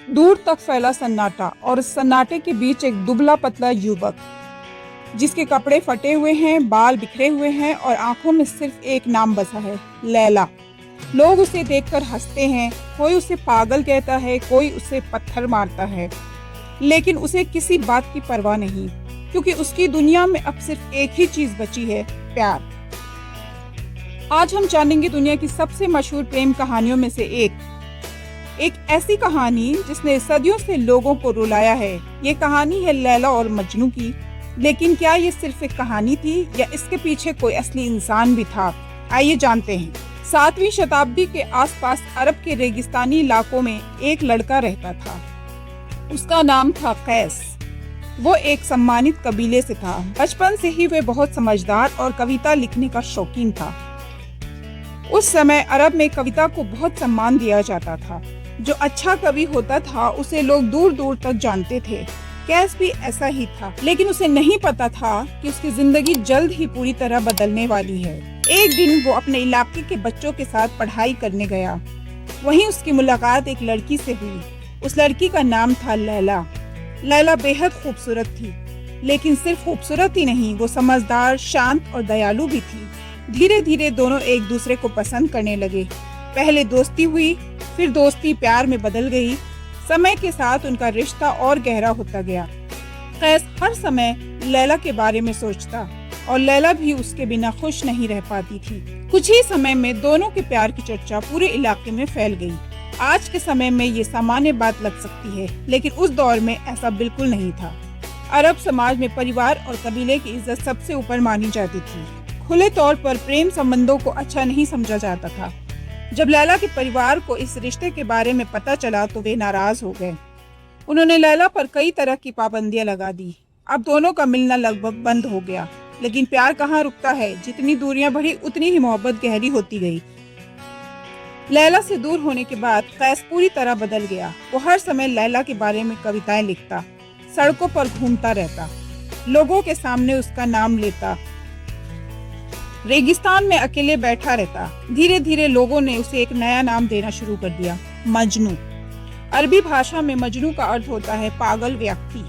दूर तक फैला सन्नाटा और इस सन्नाटे के बीच एक दुबला पतला युवक जिसके कपड़े फटे हुए हैं, बाल बिखरे हुए हैं और आंखों में सिर्फ एक नाम बसा है, लैला। लोग उसे देखकर हंसते हैं, कोई उसे पागल कहता है, कोई उसे पत्थर मारता है, लेकिन उसे किसी बात की परवाह नहीं, क्योंकि उसकी दुनिया में अब सिर्फ एक ही चीज बची है, प्यार। आज हम जानेंगे दुनिया की सबसे मशहूर प्रेम कहानियों में से एक ऐसी कहानी जिसने सदियों से लोगों को रुलाया है। ये कहानी है लैला और मजनू की। लेकिन क्या ये सिर्फ एक कहानी थी या इसके पीछे कोई असली इंसान भी था? आइए जानते हैं। 7वीं शताब्दी के आसपास अरब के रेगिस्तानी इलाकों में एक लड़का रहता था। उसका नाम था कैस। वो एक सम्मानित कबीले से था। बचपन से ही वह बहुत समझदार और कविता लिखने का शौकीन था। उस समय अरब में कविता को बहुत सम्मान दिया जाता था। जो अच्छा कवि होता था उसे लोग दूर दूर तक जानते थे। कैस भी ऐसा ही था, लेकिन उसे नहीं पता था कि उसकी जिंदगी जल्द ही पूरी तरह बदलने वाली है। एक दिन वो अपने इलाके के बच्चों के साथ पढ़ाई करने गया। वहीं उसकी मुलाकात एक लड़की से हुई। उस लड़की का नाम था लैला। लैला बेहद खूबसूरत थी, लेकिन सिर्फ खूबसूरत ही नहीं, वो समझदार, शांत और दयालु भी थी। धीरे धीरे दोनों एक दूसरे को पसंद करने लगे। पहले दोस्ती हुई, फिर दोस्ती प्यार में बदल गई। समय के साथ उनका रिश्ता और गहरा होता गया। कैस हर समय लैला के बारे में सोचता और लैला भी उसके बिना खुश नहीं रह पाती थी। कुछ ही समय में दोनों के प्यार की चर्चा पूरे इलाके में फैल गई। आज के समय में ये सामान्य बात लग सकती है, लेकिन उस दौर में ऐसा बिल्कुल नहीं था। अरब समाज में परिवार और कबीले की इज्जत सबसे ऊपर मानी जाती थी। खुले तौर पर प्रेम संबंधों को अच्छा नहीं समझा जाता था। जब लैला के परिवार को इस रिश्ते के बारे में पता चला तो वे नाराज हो गए। उन्होंने लैला पर कई तरह की पाबंदियां लगा दी। अब दोनों का मिलना लगभग बंद हो गया। लेकिन प्यार कहाँ रुकता है? जितनी दूरियां बढ़ी उतनी ही मोहब्बत गहरी होती गई। लैला से दूर होने के बाद कैस पूरी तरह बदल गया। वो हर समय लैला के बारे में कविताएं लिखता, सड़कों पर घूमता रहता, लोगों के सामने उसका नाम लेता, रेगिस्तान में अकेले बैठा रहता। धीरे धीरे लोगों ने उसे एक नया नाम देना शुरू कर दिया, मजनू। अरबी भाषा में मजनू का अर्थ होता है पागल व्यक्ति।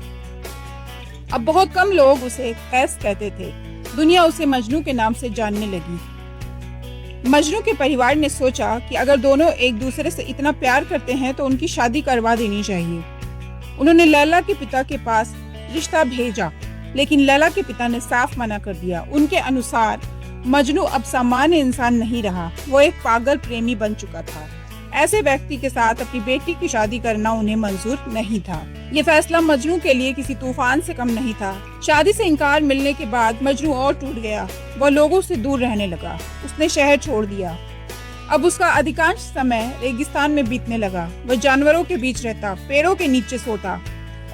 अब बहुत कम लोग उसे कैस कहते थे। दुनिया उसे मजनू के नाम से जानने लगी। मजनू के परिवार ने सोचा कि अगर दोनों एक दूसरे से इतना प्यार करते हैं तो उनकी शादी करवा देनी चाहिए। उन्होंने लैला के पिता के पास रिश्ता भेजा, लेकिन लैला के पिता ने साफ मना कर दिया। उनके अनुसार मजनू अब सामान्य इंसान नहीं रहा, वो एक पागल प्रेमी बन चुका था। ऐसे व्यक्ति के साथ अपनी बेटी की शादी करना उन्हें मंजूर नहीं था। ये फैसला मजनू के लिए किसी तूफान से कम नहीं था। शादी से इनकार मिलने के बाद मजनू और टूट गया। वह लोगों से दूर रहने लगा। उसने शहर छोड़ दिया। अब उसका अधिकांश समय रेगिस्तान में बीतने लगा। वह जानवरों के बीच रहता, पेड़ों के नीचे सोता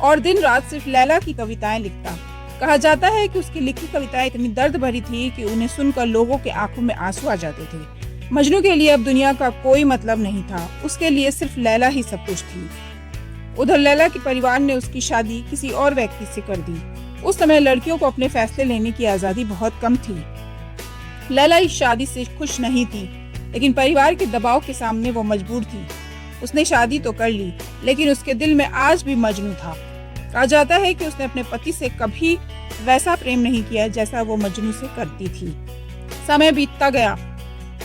और दिन रात सिर्फ लैला की कविताएं लिखता। कहा जाता है कि उसकी लिखी कविताएं इतनी दर्द भरी थी कि उन्हें सुनकर लोगों के आंखों में आंसू आ जाते थे। मजनू के लिए अब दुनिया का कोई मतलब नहीं था। उसके लिए सिर्फ लैला ही सब कुछ थी। उधर लैला के परिवार ने उसकी शादी किसी और व्यक्ति से कर दी। उस समय लड़कियों को अपने फैसले लेने की आजादी बहुत कम थी। लैला इस शादी से खुश नहीं थी, लेकिन परिवार के दबाव के सामने वो मजबूर थी। उसने शादी तो कर ली, लेकिन उसके दिल में आज भी मजनू था। कहा जाता है कि उसने अपने पति से कभी वैसा प्रेम नहीं किया जैसा वो मजनू से करती थी। समय बीतता गया,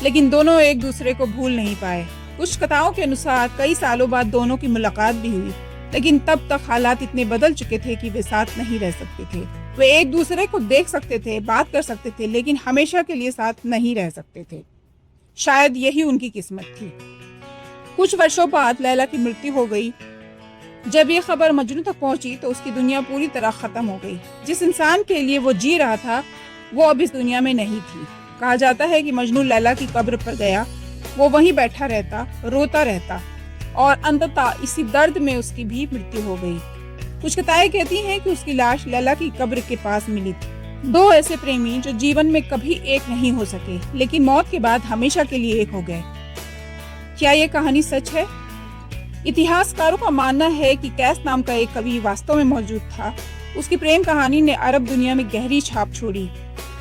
लेकिन दोनों एक दूसरे को भूल नहीं पाए। कुछ कथाओं के अनुसार कई सालों बाद दोनों की मुलाकात भी हुई, लेकिन तब तक हालात इतने बदल चुके थे कि वे साथ नहीं रह सकते थे। वे एक दूसरे को देख सकते थे, बात कर सकते थे, लेकिन हमेशा के लिए साथ नहीं रह सकते थे। शायद यही उनकी किस्मत थी। कुछ वर्षों बाद लैला की मृत्यु हो गई। जब ये खबर मजनू तक पहुंची तो उसकी दुनिया पूरी तरह खत्म हो गई। जिस इंसान के लिए वो जी रहा था वो अब इस दुनिया में नहीं थी। कहा जाता है कि मजनू लैला की कब्र पर गया। वो वहीं बैठा रहता, रोता रहता और अंततः इसी दर्द में उसकी भी मृत्यु हो गई। कुछ कथाएं कहती हैं कि उसकी लाश लैला की कब्र के पास मिली थी। दो ऐसे प्रेमी जो जीवन में कभी एक नहीं हो सके, लेकिन मौत के बाद हमेशा के लिए एक हो गए। क्या ये कहानी सच है? इतिहासकारों का मानना है कि कैस नाम का एक कवि वास्तव में मौजूद था। उसकी प्रेम कहानी ने अरब दुनिया में गहरी छाप छोड़ी।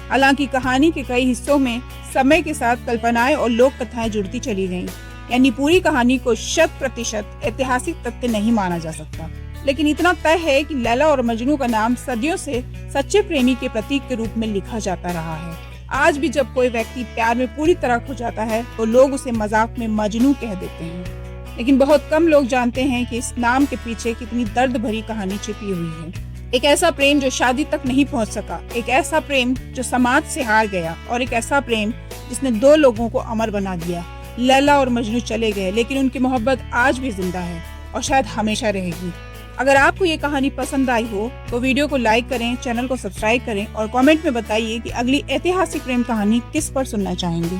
हालांकि कहानी के कई हिस्सों में समय के साथ कल्पनाएं और लोक कथाएं जुड़ती चली गईं। यानी पूरी कहानी को 100% ऐतिहासिक तथ्य नहीं माना जा सकता, लेकिन इतना तय है कि लैला और मजनू का नाम सदियों से सच्चे प्रेमी के प्रतीक के रूप में लिखा जाता रहा है। आज भी जब कोई व्यक्ति प्यार में पूरी तरह खो जाता है तो लोग उसे मजाक में मजनू कह देते हैं, लेकिन बहुत कम लोग जानते हैं कि इस नाम के पीछे कितनी दर्द भरी कहानी छिपी हुई है। एक ऐसा प्रेम जो शादी तक नहीं पहुंच सका, एक ऐसा प्रेम जो समाज से हार गया, और एक ऐसा प्रेम जिसने दो लोगों को अमर बना दिया। लैला और मजनू चले गए, लेकिन उनकी मोहब्बत आज भी जिंदा है और शायद हमेशा रहेगी। अगर आपको ये कहानी पसंद आई हो तो वीडियो को लाइक करें, चैनल को सब्सक्राइब करें और कमेंट में बताइए कि अगली ऐतिहासिक प्रेम कहानी किस पर सुनना चाहेंगे।